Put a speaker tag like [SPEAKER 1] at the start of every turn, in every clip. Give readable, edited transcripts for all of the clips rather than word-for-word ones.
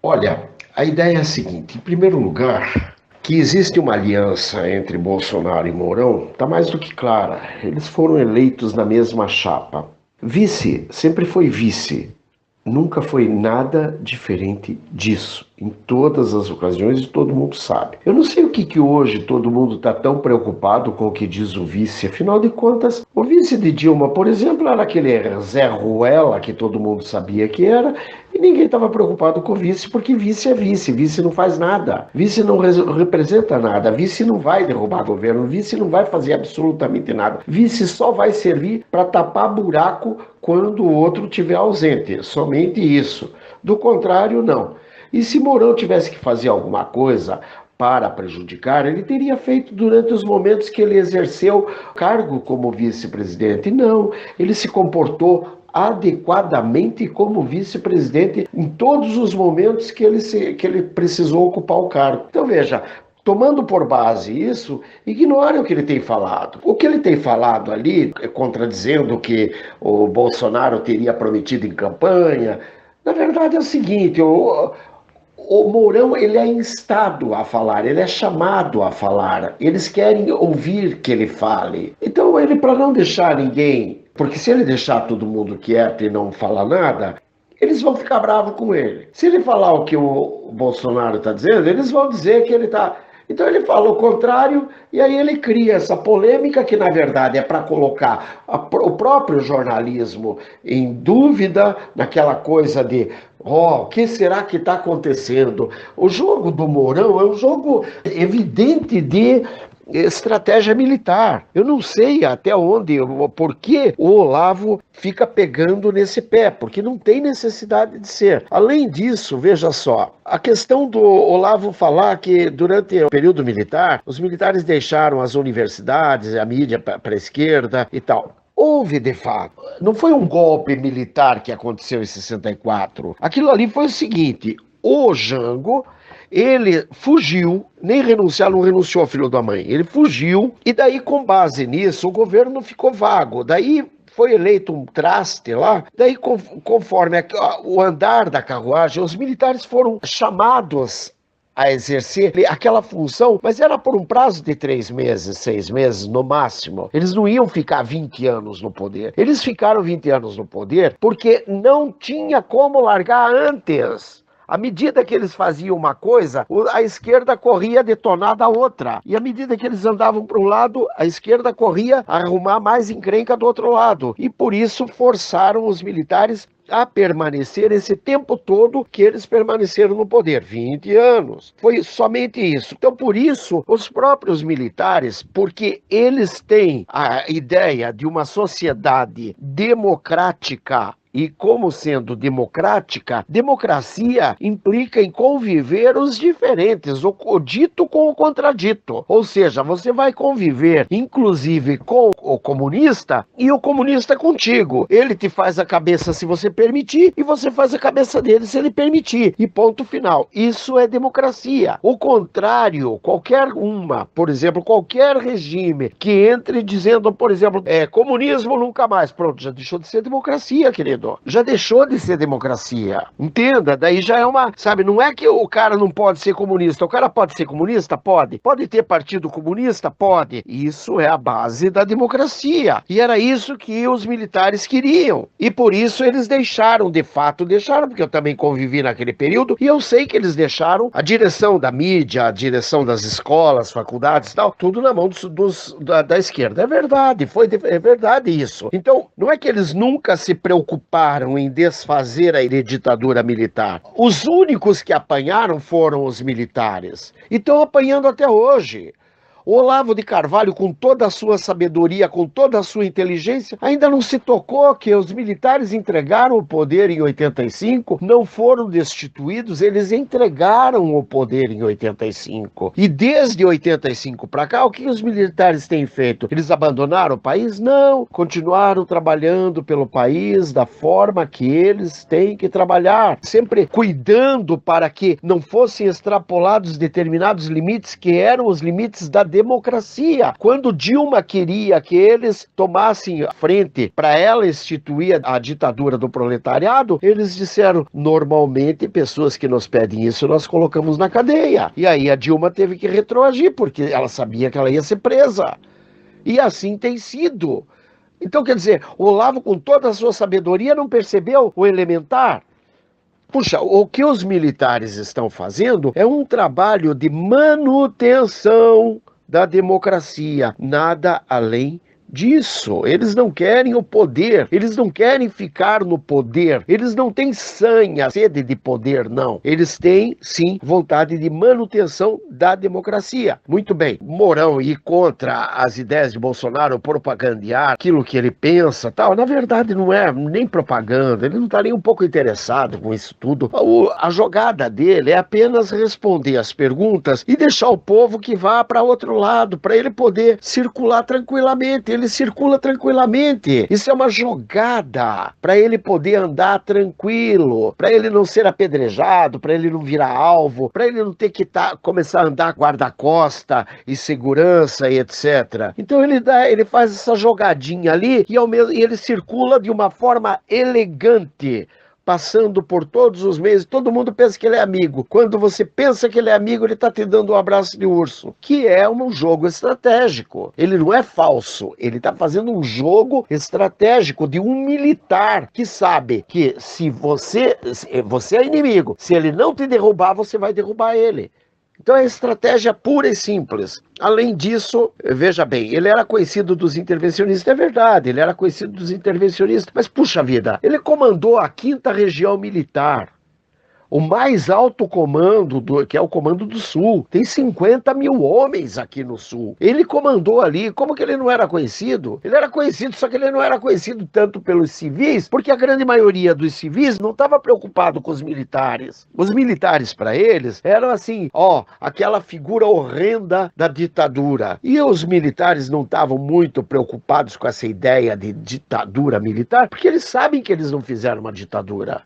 [SPEAKER 1] Olha, a ideia é a seguinte: em primeiro lugar, que existe uma aliança entre Bolsonaro e Mourão, está mais do que clara. Eles foram eleitos na mesma chapa. Vice sempre foi vice. Nunca foi nada diferente disso, em todas as ocasiões, e todo mundo sabe. Eu não sei o que hoje todo mundo está tão preocupado com o que diz o vice. Afinal de contas, o vice de Dilma, por exemplo, era aquele Zé Ruela que todo mundo sabia que era, e ninguém estava preocupado com o vice, porque vice é vice, vice não faz nada, vice não representa nada, vice não vai derrubar governo, vice não vai fazer absolutamente nada, vice só vai servir para tapar buraco quando o outro estiver ausente, somente isso. Do contrário, não. E se Mourão tivesse que fazer alguma coisa para prejudicar, ele teria feito durante os momentos que ele exerceu cargo como vice-presidente. Não, ele se comportou adequadamente como vice-presidente em todos os momentos que ele precisou ocupar o cargo. Então, veja, tomando por base isso, ignore o que ele tem falado. O que ele tem falado ali, contradizendo o que o Bolsonaro teria prometido em campanha, na verdade é o seguinte: o Mourão, ele é instado a falar, ele é chamado a falar. Eles querem ouvir que ele fale. Então, ele, para não deixar ninguém, porque se ele deixar todo mundo quieto e não falar nada, eles vão ficar bravos com ele. Se ele falar o que o Bolsonaro está dizendo, eles vão dizer que ele está. Então ele fala o contrário e aí ele cria essa polêmica que, na verdade, é para colocar o próprio jornalismo em dúvida, naquela coisa de o que será que está acontecendo? O jogo do Mourão é um jogo evidente de estratégia militar. Eu não sei até onde, por que o Olavo fica pegando nesse pé, porque não tem necessidade de ser. Além disso, veja só, a questão do Olavo falar que durante o período militar, os militares deixaram as universidades, a mídia para a esquerda e tal. Houve, de fato. Não foi um golpe militar que aconteceu em 64. Aquilo ali foi o seguinte: o Jango, ele fugiu, nem renunciar, não renunciou, filho da mãe. Ele fugiu, e daí, com base nisso, o governo ficou vago. Daí foi eleito um traste lá, daí conforme o andar da carruagem, os militares foram chamados a exercer aquela função, mas era por um prazo de 3 meses, 6 meses no máximo. Eles não iam ficar 20 anos no poder. Eles ficaram 20 anos no poder porque não tinha como largar antes. À medida que eles faziam uma coisa, a esquerda corria detonar da outra. E à medida que eles andavam para um lado, a esquerda corria a arrumar mais encrenca do outro lado. E por isso forçaram os militares a permanecer esse tempo todo que eles permaneceram no poder, 20 anos. Foi somente isso. Então, por isso, os próprios militares, porque eles têm a ideia de uma sociedade democrática, e como sendo democrática, democracia implica em conviver os diferentes, o dito com o contradito. Ou seja, você vai conviver, inclusive, com o comunista e o comunista contigo. Ele te faz a cabeça se você permitir e você faz a cabeça dele se ele permitir. E ponto final. Isso é democracia. O contrário, qualquer uma, por exemplo, qualquer regime que entre dizendo, por exemplo, comunismo nunca mais. Pronto, já deixou de ser democracia, querido. Já deixou de ser democracia. Entenda, daí já é uma, sabe, não é que o cara não pode ser comunista. O cara pode ser comunista? Pode. Pode ter partido comunista? Pode. Isso é a base da democracia. E era isso que os militares queriam. E por isso eles deixaram, de fato deixaram, porque eu também convivi naquele período, e eu sei que eles deixaram a direção da mídia, a direção das escolas, faculdades e tal, tudo na mão da esquerda. É verdade, é verdade isso. Então, não é que eles nunca se preocuparam em desfazer a ditadura militar. Os únicos que apanharam foram os militares. E estão apanhando até hoje. O Olavo de Carvalho, com toda a sua sabedoria, com toda a sua inteligência, ainda não se tocou que os militares entregaram o poder em 85, não foram destituídos, eles entregaram o poder em 85. E desde 85 para cá, o que os militares têm feito? Eles abandonaram o país? Não, continuaram trabalhando pelo país da forma que eles têm que trabalhar, sempre cuidando para que não fossem extrapolados determinados limites que eram os limites da democracia. Quando Dilma queria que eles tomassem frente para ela instituir a ditadura do proletariado, eles disseram, normalmente pessoas que nos pedem isso nós colocamos na cadeia. E aí a Dilma teve que retroagir, porque ela sabia que ela ia ser presa. E assim tem sido. Então, quer dizer, o Olavo, com toda a sua sabedoria, não percebeu o elementar? Puxa, o que os militares estão fazendo é um trabalho de manutenção da democracia, nada além disso. Eles não querem o poder, eles não querem ficar no poder, eles não têm sanha, sede de poder, não. Eles têm, sim, vontade de manutenção da democracia. Muito bem, Mourão ir contra as ideias de Bolsonaro, propagandear aquilo que ele pensa, tal, na verdade não é nem propaganda, ele não está nem um pouco interessado com isso tudo. A jogada dele é apenas responder as perguntas e deixar o povo que vá para outro lado, para ele poder circular tranquilamente. Ele circula tranquilamente. Isso é uma jogada para ele poder andar tranquilo, para ele não ser apedrejado, para ele não virar alvo, para ele não ter que começar a andar guarda-costa e segurança e etc. Então ele faz essa jogadinha ali e ele circula de uma forma elegante, passando por todos os meios, todo mundo pensa que ele é amigo. Quando você pensa que ele é amigo, ele está te dando um abraço de urso, que é um jogo estratégico. Ele não é falso, ele está fazendo um jogo estratégico de um militar que sabe que se você é inimigo, se ele não te derrubar, você vai derrubar ele. Então é estratégia pura e simples. Além disso, veja bem, ele era conhecido dos intervencionistas, é verdade, ele era conhecido dos intervencionistas, mas puxa vida, ele comandou a 5ª Região Militar, o mais alto comando, que é o Comando do Sul. Tem 50 mil homens aqui no Sul. Ele comandou ali. Como que ele não era conhecido? Ele era conhecido, só que ele não era conhecido tanto pelos civis, porque a grande maioria dos civis não estava preocupado com os militares. Os militares, para eles, eram assim, aquela figura horrenda da ditadura. E os militares não estavam muito preocupados com essa ideia de ditadura militar, porque eles sabem que eles não fizeram uma ditadura.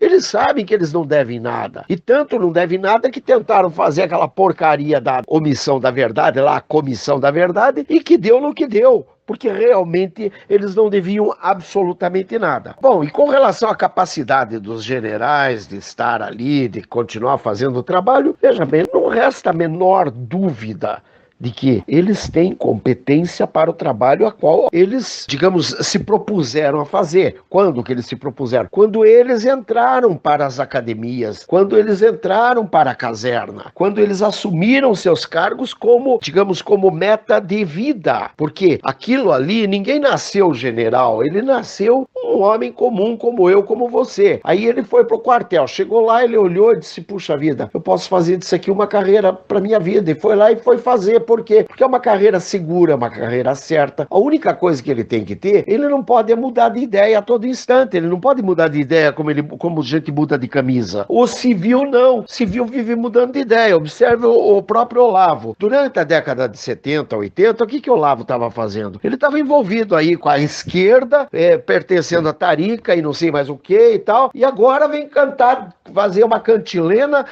[SPEAKER 1] Eles sabem que eles não devem nada. E tanto não devem nada que tentaram fazer aquela porcaria da omissão da verdade, lá a comissão da verdade, e que deu no que deu. Porque realmente eles não deviam absolutamente nada. Bom, e com relação à capacidade dos generais de estar ali, de continuar fazendo o trabalho, veja bem, não resta a menor dúvida de que eles têm competência para o trabalho a qual eles, digamos, se propuseram a fazer. Quando que eles se propuseram? Quando eles entraram para as academias, quando eles entraram para a caserna, quando eles assumiram seus cargos como, digamos, como meta de vida. Porque aquilo ali, ninguém nasceu general, ele nasceu um homem comum como eu, como você. Aí ele foi pro quartel, chegou lá, ele olhou e disse, puxa vida, eu posso fazer disso aqui uma carreira para minha vida. E foi lá e foi fazer. Por quê? Porque é uma carreira segura, uma carreira certa. A única coisa que ele tem que ter, ele não pode mudar de ideia a todo instante. Ele não pode mudar de ideia como gente muda de camisa. O civil não. O civil vive mudando de ideia. Observe o próprio Olavo. Durante a década de 70, 80, o que o Olavo estava fazendo? Ele estava envolvido aí com a esquerda, pertencendo a Tarica e não sei mais o que e tal. E agora vem cantar, fazer uma cantilena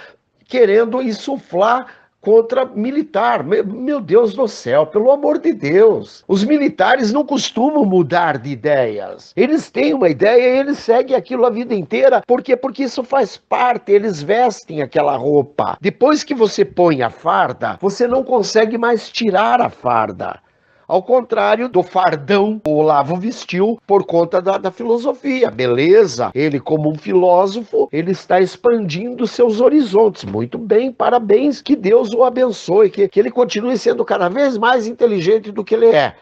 [SPEAKER 1] querendo insuflar contra militar. Meu Deus do céu, pelo amor de Deus. Os militares não costumam mudar de ideias. Eles têm uma ideia e eles seguem aquilo a vida inteira. Por quê? Porque isso faz parte, eles vestem aquela roupa. Depois que você põe a farda, você não consegue mais tirar a farda. Ao contrário do fardão, o Olavo vestiu por conta da filosofia. Beleza, ele como um filósofo, ele está expandindo seus horizontes. Muito bem, parabéns, que Deus o abençoe, que ele continue sendo cada vez mais inteligente do que ele é.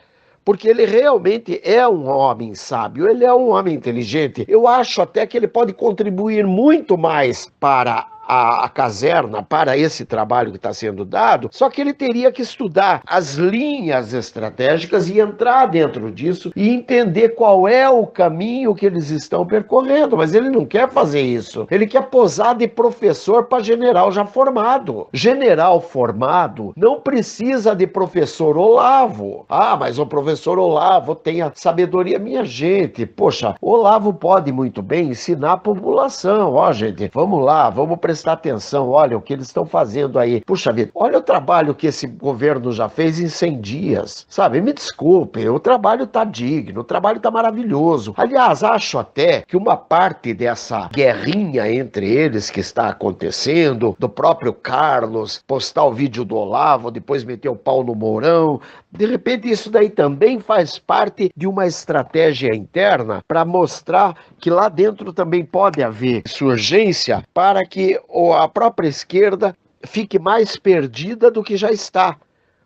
[SPEAKER 1] Porque ele realmente é um homem sábio, ele é um homem inteligente. Eu acho até que ele pode contribuir muito mais para a caserna, para esse trabalho que está sendo dado, só que ele teria que estudar as linhas estratégicas e entrar dentro disso e entender qual é o caminho que eles estão percorrendo, mas ele não quer fazer isso. Ele quer posar de professor para general já formado. General formado não precisa de professor Olavo. Ah, mas o professor Olavo tem a sabedoria. Minha gente, poxa, Olavo pode muito bem ensinar a população. Ó, gente, vamos lá, vamos prestar prestar atenção, olha o que eles estão fazendo aí. Puxa vida, olha o trabalho que esse governo já fez em 100 dias, sabe? Me desculpe, o trabalho tá digno, o trabalho tá maravilhoso. Aliás, acho até que uma parte dessa guerrinha entre eles que está acontecendo, do próprio Carlos postar o vídeo do Olavo, depois meter o pau no Mourão, de repente isso daí também faz parte de uma estratégia interna para mostrar que lá dentro também pode haver surgência para que a própria esquerda fique mais perdida do que já está.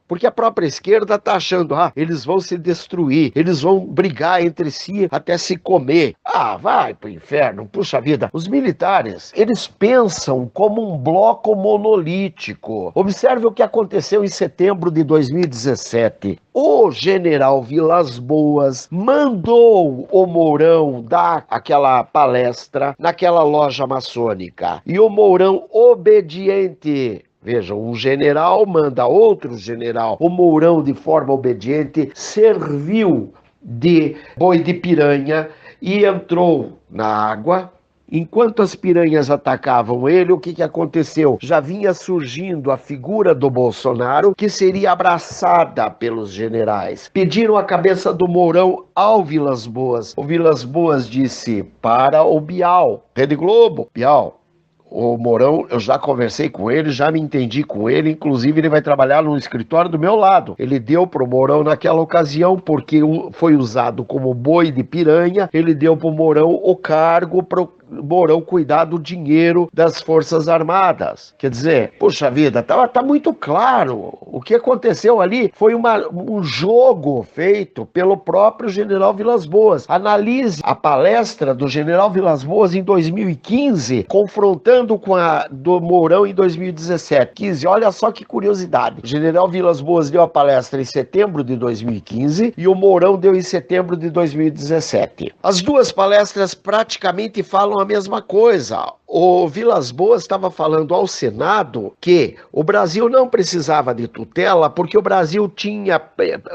[SPEAKER 1] Porque a própria esquerda está achando, eles vão se destruir, eles vão brigar entre si até se comer. Vai pro inferno, puxa vida. Os militares, eles pensam como um bloco monolítico. Observe o que aconteceu em setembro de 2017. O general Vilas Boas mandou o Mourão dar aquela palestra naquela loja maçônica. E o Mourão, obediente, vejam, um general manda outro general. O Mourão, de forma obediente, serviu de boi de piranha e entrou na água. Enquanto as piranhas atacavam ele, o que aconteceu? Já vinha surgindo a figura do Bolsonaro, que seria abraçada pelos generais. Pediram a cabeça do Mourão ao Vilas Boas. O Vilas Boas disse para o Bial, Rede Globo, Bial, o Mourão, eu já conversei com ele, já me entendi com ele, inclusive ele vai trabalhar no escritório do meu lado. Ele deu pro Mourão naquela ocasião, porque foi usado como boi de piranha, ele deu pro Mourão o cargo pro Mourão cuidar do dinheiro das Forças Armadas. Quer dizer, puxa vida, tá muito claro. O que aconteceu ali foi um jogo feito pelo próprio general Vilas Boas. Analise a palestra do general Vilas Boas em 2015, confrontando com a do Mourão em 2017. Olha só que curiosidade. O general Vilas Boas deu a palestra em setembro de 2015 e o Mourão deu em setembro de 2017. As duas palestras praticamente falam a mesma coisa. O Vilas Boas estava falando ao Senado que o Brasil não precisava de tutela porque o Brasil tinha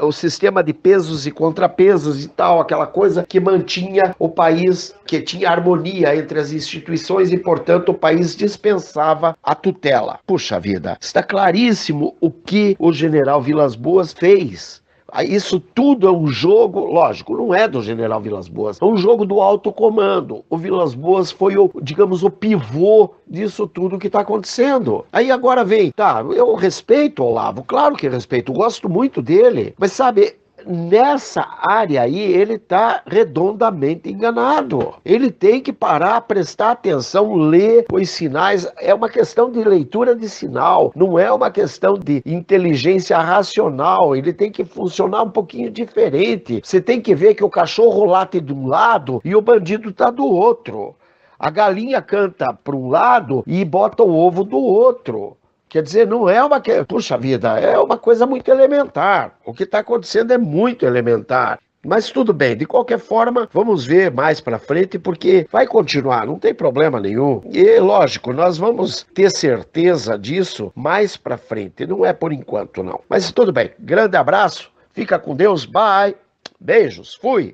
[SPEAKER 1] o sistema de pesos e contrapesos e tal, aquela coisa que mantinha o país, que tinha harmonia entre as instituições e, portanto, o país dispensava a tutela. Puxa vida, está claríssimo o que o general Vilas Boas fez. Isso tudo é um jogo, lógico, não é do general Vilas Boas, é um jogo do alto comando. O Vilas Boas foi digamos, o pivô disso tudo que está acontecendo. Aí agora vem, eu respeito o Olavo, claro que respeito, gosto muito dele, mas sabe, nessa área aí ele está redondamente enganado. Ele tem que parar, prestar atenção, ler os sinais. É uma questão de leitura de sinal, não é uma questão de inteligência racional. Ele tem que funcionar um pouquinho diferente. Você tem que ver que o cachorro late de um lado e o bandido está do outro. A galinha canta para um lado e bota o ovo do outro. Quer dizer, não é uma... Puxa vida, é uma coisa muito elementar. O que está acontecendo é muito elementar. Mas tudo bem, de qualquer forma, vamos ver mais para frente, porque vai continuar, não tem problema nenhum. E, lógico, nós vamos ter certeza disso mais para frente, não é por enquanto, não. Mas tudo bem, grande abraço, fica com Deus, bye, beijos, fui!